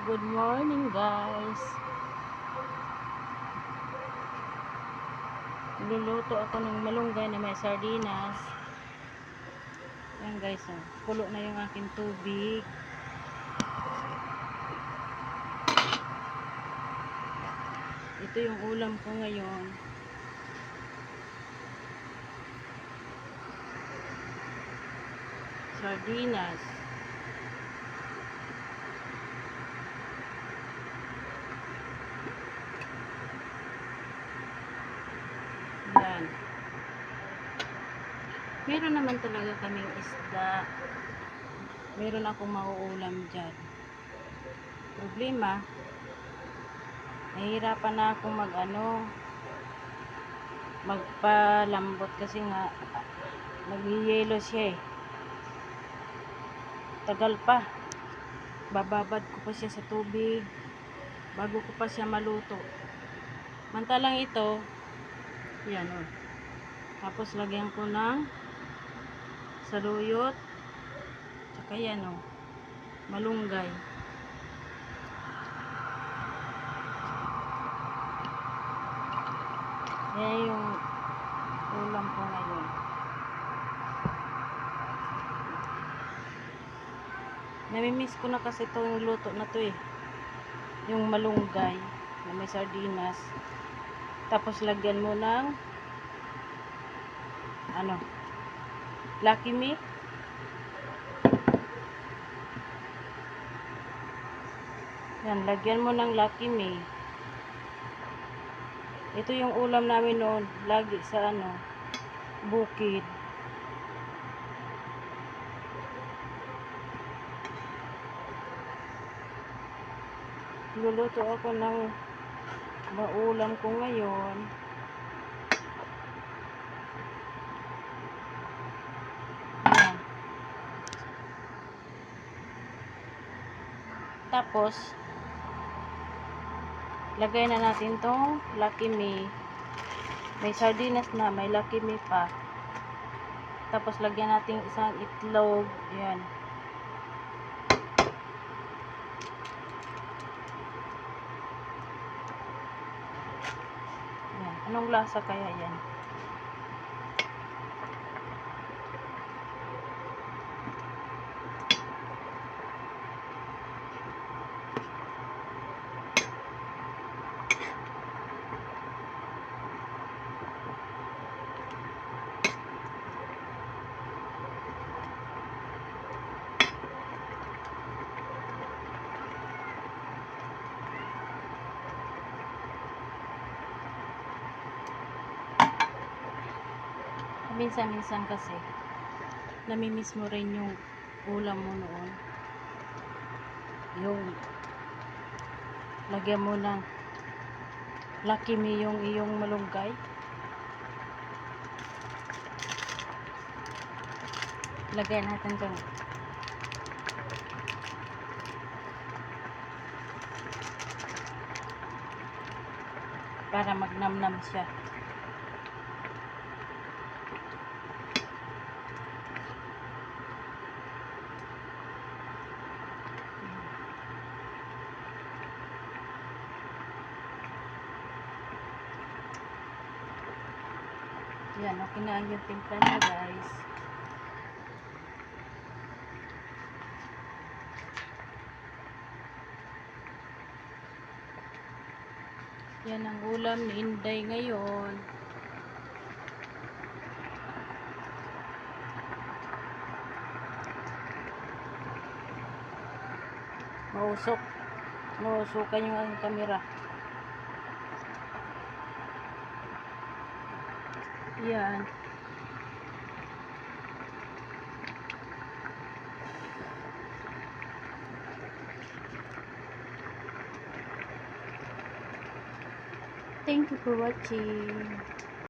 Good morning, guys. Luluto ako ng malunggay na may sardinas. Yan, guys, oh. Kulo na yung aking tubig. Ito yung ulam ko ngayon. Sardinas. Yan. Meron naman talaga kaming isda. Meron akong mauulam dyan. Problema, nahihirapan na akong magpalambot kasi nga nag-yelo siya eh. Tagal pa. Bababad ko pa siya sa tubig bago ko pa siya maluto. Mantalang ito, yan o. Tapos lagyan ko ng saluyot. Tsaka yan o. Malunggay. Yan yung ulam ko ngayon. Namimiss ko na kasi itong luto na to eh. Yung malunggay na may sardinas. Tapos lagyan mo ng Lucky Me. Yan, lagyan mo ng Lucky Me. Ito yung ulam namin noon, lagi sa bukid. Luluto ako ng maulam ko ngayon. Yan. Tapos lagay na natin tong Lucky Me. May sardinas na, may Lucky Me pa. Tapos lagyan natin isang itlog. Yan. Yan. Anong lasa kaya yan? Minsan-minsan kasi namimiss mo rin yung ulam mo noon. Yung lagyan mo ng Lucky Me yung iyong malunggay. Lagyan natin ito para magnamnam siya. Yan, okay na yung timpla na, guys. Yan ang ulam ni Inday ngayon. Mausukan yung aking kamera. Yan. Thank you for watching.